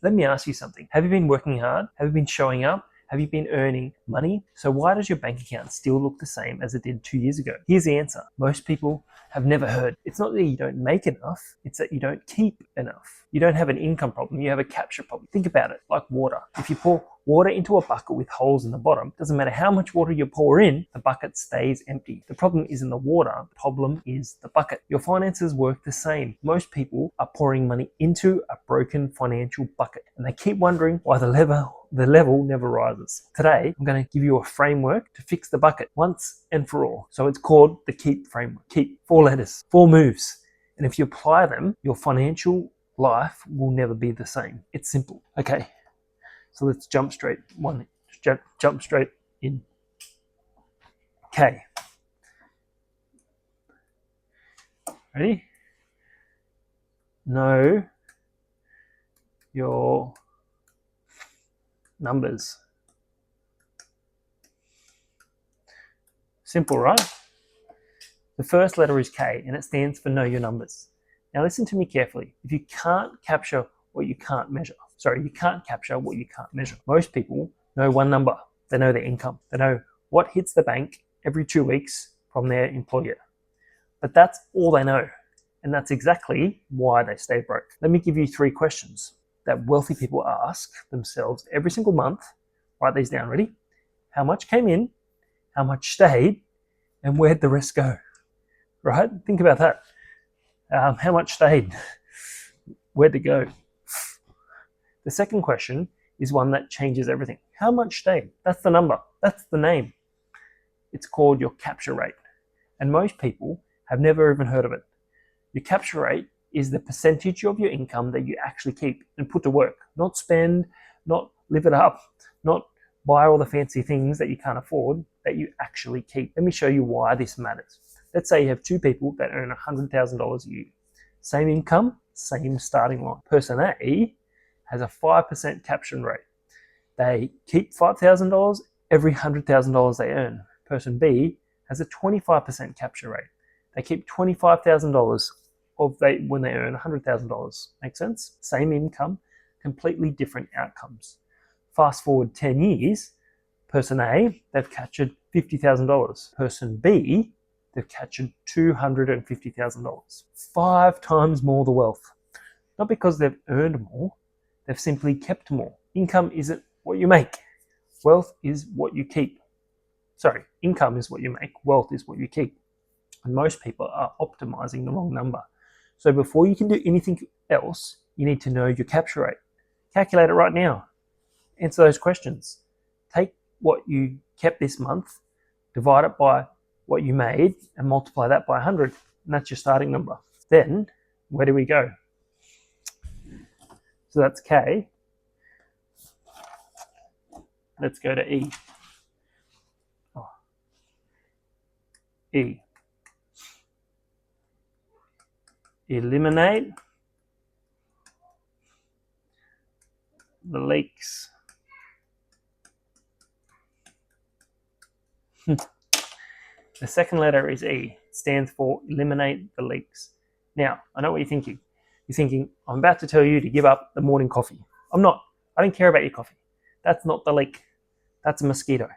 Let me ask you something. Have you been working hard? Have you been showing up? Have you been earning money? So why does your bank account still look the same as it did 2 years ago? Here's the answer. Most people have never heard. It's not that you don't make enough, it's that you don't keep enough. You don't have an income problem, you have a capture problem. Think about it like water. If you pour water into a bucket with holes in the bottom, doesn't matter how much water you pour in, the bucket stays empty. The problem isn't the water, the problem is the bucket. Your finances work the same. Most people are pouring money into a broken financial bucket, and they keep wondering why the level never rises. Today, I'm going to give you a framework to fix the bucket once and for all. So it's called the KEEP framework. KEEP, 4 letters, 4 moves. And if you apply them, your financial life will never be the same. It's simple. Okay, so let's jump straight in. Okay. Ready? Know your numbers. Simple, right? The first letter is K, and it stands for know your numbers. Now listen to me carefully. If you can't capture what you can't measure, you can't capture what you can't measure. Most people know one number. They know their income. They know what hits the bank every 2 weeks from their employer. But that's all they know. And that's exactly why they stay broke. Let me give you 3 questions that wealthy people ask themselves every single month. Write these down. Ready? How much came in? How much stayed? And where'd the rest go? Right? Think about that. How much stayed? Where'd it go? The second question is one that changes everything. How much stayed? That's the number. That's the name. It's called your capture rate. And most people have never even heard of it. Your capture rate is the percentage of your income that you actually keep and put to work. Not spend, not live it up, not buy all the fancy things that you can't afford, that you actually keep. Let me show you why this matters. Let's say you have 2 people that earn $100,000 a year. Same income, same starting line. Person A has a 5% capture rate. They keep $5,000 every $100,000 they earn. Person B has a 25% capture rate. They keep $25,000 when they earn $100,000. Make sense? Same income, completely different outcomes. Fast forward 10 years, person A, they've captured $50,000. Person B, they've captured $250,000. 5 times more the wealth. Not because they've earned more, they've simply kept more. Income isn't what you make. Wealth is what you keep. Sorry, income is what you make. Wealth is what you keep. And most people are optimizing the wrong number. So before you can do anything else, you need to know your capture rate. Calculate it right now. Answer those questions. Take what you kept this month, divide it by what you made, and multiply that by 100. And that's your starting number. Then, where do we go? So that's K. Let's go to E. E. Eliminate the leaks. The second letter is E. It stands for eliminate the leaks. Now, I know what you're thinking. You're thinking, I'm about to tell you to give up the morning coffee. I'm not. I don't care about your coffee. That's not the leak. That's a mosquito.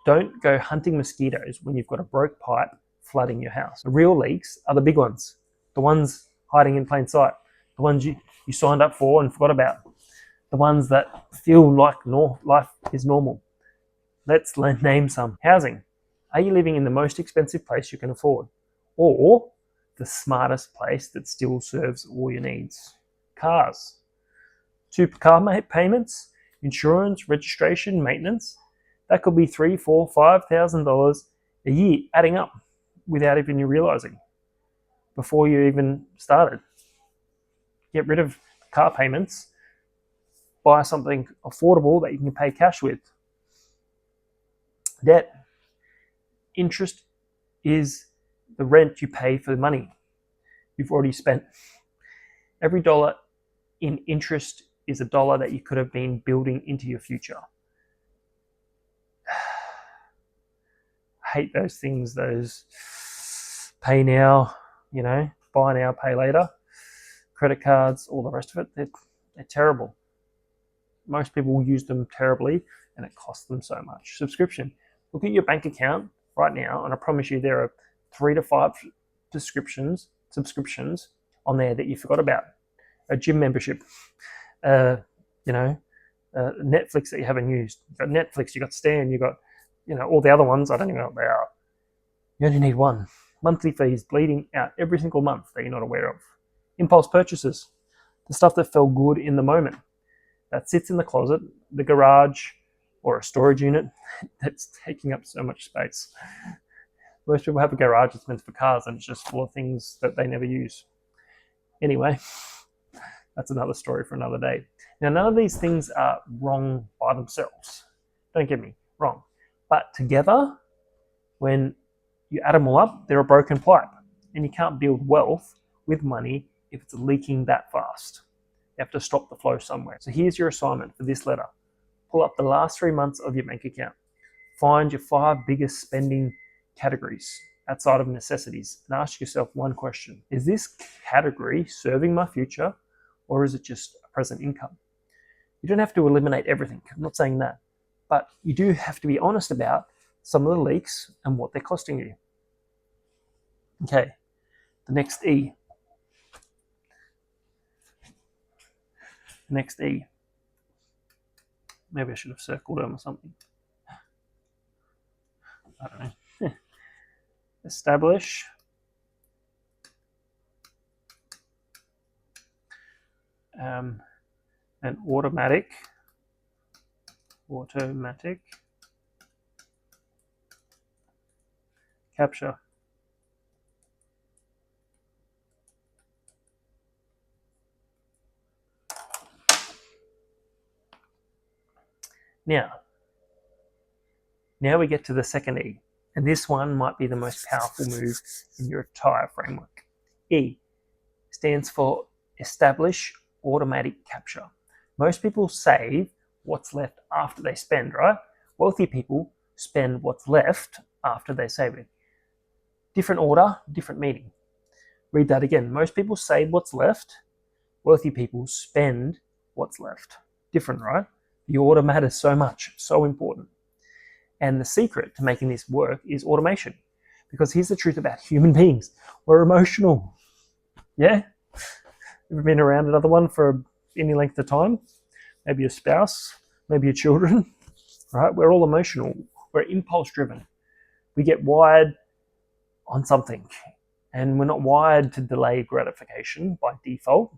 Don't go hunting mosquitoes when you've got a broke pipe flooding your house. The real leaks are the big ones. The ones hiding in plain sight. The ones you signed up for and forgot about. The ones that feel like life is normal. Let's name some. Housing. Are you living in the most expensive place you can afford? Or the smartest place that still serves all your needs? Cars. 2 car payments, insurance, registration, maintenance. That could be $3,000, $4,000, $5,000 a year adding up without even you realizing before you even started. Get rid of car payments. Buy something affordable that you can pay cash with. Debt. Interest is the rent you pay for the money you've already spent. Every dollar in interest is a dollar that you could have been building into your future. I hate those things, those pay now, buy now, pay later, credit cards, all the rest of it. They're terrible. most people use them terribly and it costs them so much. Subscription. Look at your bank account right now, and I promise you there are 3 to 5 subscriptions on there that you forgot about. A gym membership, Netflix that you haven't used. You've got Netflix, you've got Stan, you've got, all the other ones. I don't even know what they are. You only need one. Monthly fees bleeding out every single month that you're not aware of. Impulse purchases, the stuff that felt good in the moment, that sits in the closet, the garage, or a storage unit that's taking up so much space. Most people have a garage that's meant for cars and it's just full of things that they never use. Anyway, that's another story for another day. Now, none of these things are wrong by themselves. Don't get me wrong. But together, when you add them all up, they're a broken pipe. And you can't build wealth with money if it's leaking that fast. You have to stop the flow somewhere. So here's your assignment for this letter. Pull up the last 3 months of your bank account. Find your 5 biggest spending categories outside of necessities and ask yourself one question. Is this category serving my future, or is it just a present income? You don't have to eliminate everything. I'm not saying that. But you do have to be honest about some of the leaks and what they're costing you. Okay, the next E. Next E. Maybe I should have circled them or something. I don't know. Establish an automatic capture. Now we get to the second E, and this one might be the most powerful move in your entire framework. E stands for establish automatic capture. Most people save what's left after they spend, right? Wealthy people spend what's left after they save it. Different order, different meaning. Read that again. Most people save what's left. Wealthy people spend what's left. Different, right? The order matters so much, so important. And the secret to making this work is automation. Because here's the truth about human beings. We're emotional. Yeah? You've been around another one for any length of time? Maybe your spouse, maybe your children, right? We're all emotional. We're impulse driven. We get wired on something, and we're not wired to delay gratification by default.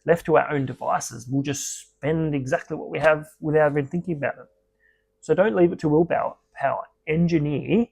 Left to our own devices, we'll just spend exactly what we have without even thinking about it. So don't leave it to willpower. Engineer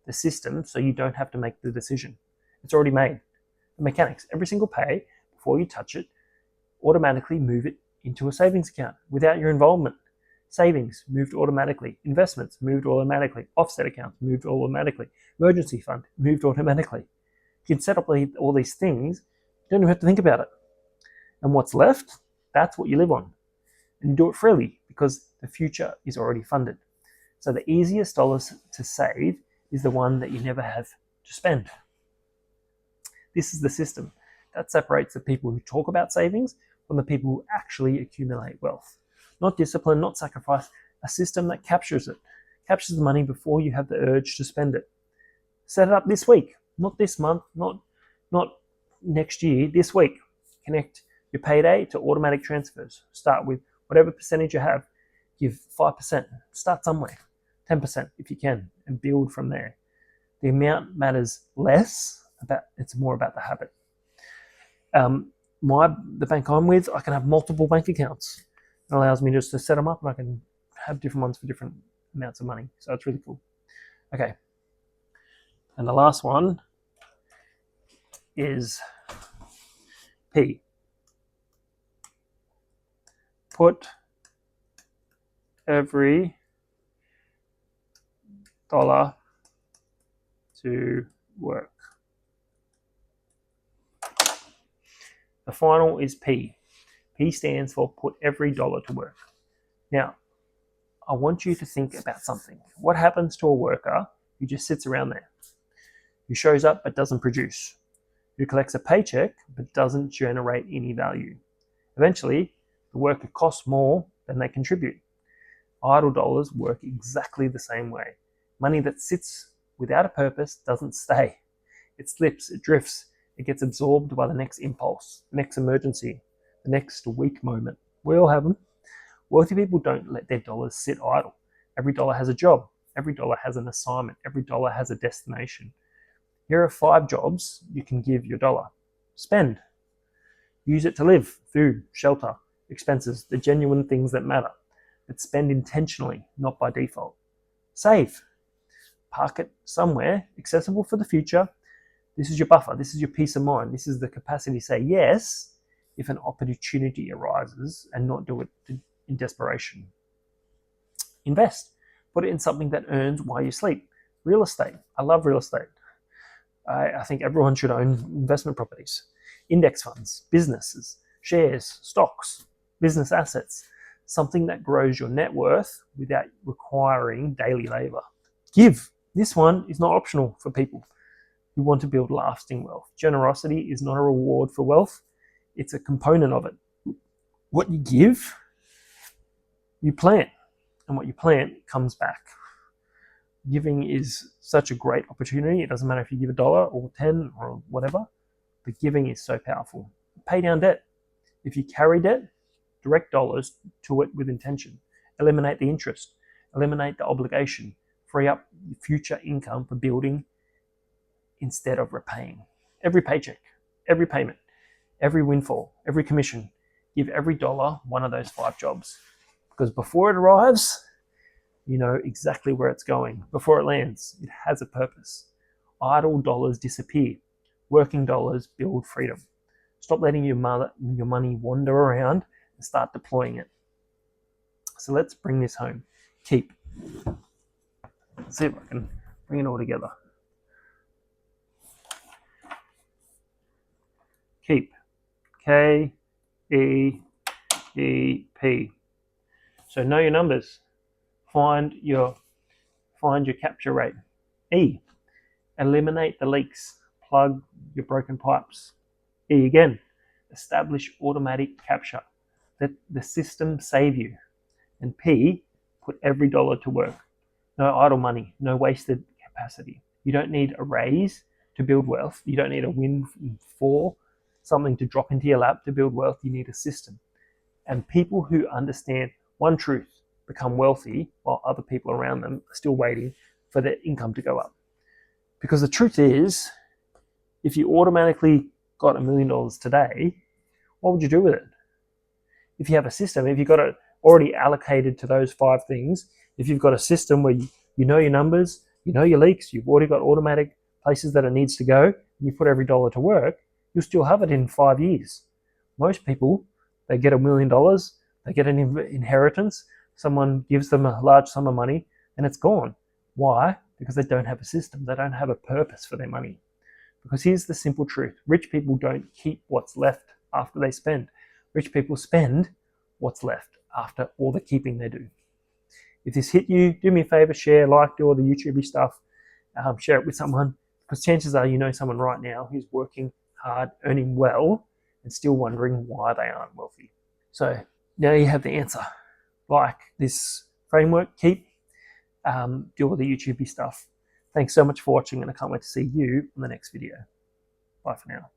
the system so you don't have to make the decision. It's already made. The mechanics, every single pay, before you touch it, automatically move it into a savings account without your involvement. Savings moved automatically. Investments moved automatically. Offset accounts moved automatically. Emergency fund moved automatically. You can set up all these things. You don't even have to think about it. And what's left, that's what you live on. And you do it freely because the future is already funded. So the easiest dollars to save is the one that you never have to spend. This is the system that separates the people who talk about savings from the people who actually accumulate wealth. Not discipline, not sacrifice, a system that captures it. Captures the money before you have the urge to spend it. Set it up this week, not this month, not next year, this week. Connect your payday to automatic transfers. Start with whatever percentage you have. Give 5%. Start somewhere. 10% if you can, and build from there. The amount matters less. It's more about the habit. The bank I'm with, I can have multiple bank accounts. It allows me just to set them up, and I can have different ones for different amounts of money. So it's really cool. Okay. And the last one is P. Put every dollar to work. The final is P. P stands for put every dollar to work. Now, I want you to think about something. What happens to a worker who just sits around there, who shows up but doesn't produce, who collects a paycheck but doesn't generate any value? Eventually, the worker costs more than they contribute. Idle dollars work exactly the same way. Money that sits without a purpose doesn't stay. It slips, it drifts, it gets absorbed by the next impulse, the next emergency, the next weak moment. We all have them. Wealthy people don't let their dollars sit idle. Every dollar has a job. Every dollar has an assignment. Every dollar has a destination. Here are 5 jobs you can give your dollar. Spend. Use it to live, food, shelter, expenses, the genuine things that matter. But spend intentionally, not by default. Save. Park it somewhere accessible for the future. This is your buffer. This is your peace of mind. This is the capacity to say yes if an opportunity arises and not do it in desperation. Invest. Put it in something that earns while you sleep. Real estate. I love real estate. I think everyone should own investment properties. Index funds, businesses, shares, stocks, business assets. Something that grows your net worth without requiring daily labor. Give. This one is not optional for people who want to build lasting wealth. Generosity is not a reward for wealth. It's a component of it. What you give, you plant. And what you plant comes back. Giving is such a great opportunity. It doesn't matter if you give $1 or 10 or whatever, but giving is so powerful. Pay down debt. If you carry debt, direct dollars to it with intention. Eliminate the interest. Eliminate the obligation. Free up your future income for building instead of repaying. Every paycheck, every payment, every windfall, every commission, give every dollar one of those 5 jobs. Because before it arrives, you know exactly where it's going. Before it lands, it has a purpose. Idle dollars disappear. Working dollars build freedom. Stop letting your money wander around and start deploying it. So let's bring this home. Keep. Let's see if I can bring it all together. Keep. K-E-E-P. So know your numbers. Find your capture rate. E. Eliminate the leaks. Plug your broken pipes. E again. Establish automatic capture. Let the system save you. And P. Put every dollar to work. No idle money. No wasted capacity. You don't need a raise to build wealth. You don't need a windfall, something to drop into your lap to build wealth. You need a system. And people who understand one truth become wealthy while other people around them are still waiting for their income to go up. Because the truth is, if you automatically got $1 million today, what would you do with it? If you have a system, if you've got it already allocated to those 5 things, if you've got a system where you know your numbers, you know your leaks, you've already got automatic places that it needs to go, and you put every dollar to work, you'll still have it in 5 years. Most people, they get $1 million, they get an inheritance, someone gives them a large sum of money, and it's gone. Why? Because they don't have a system. They don't have a purpose for their money. Because here's the simple truth. Rich people don't keep what's left after they spend. Rich people spend what's left after all the keeping they do. If this hit you, do me a favor, share, like, do all the YouTubey stuff, share it with someone, because chances are you know someone right now who's working hard, earning well, and still wondering why they aren't wealthy. So now you have the answer. Like this framework, keep, do all the YouTubey stuff. Thanks so much for watching, and I can't wait to see you on the next video. Bye for now.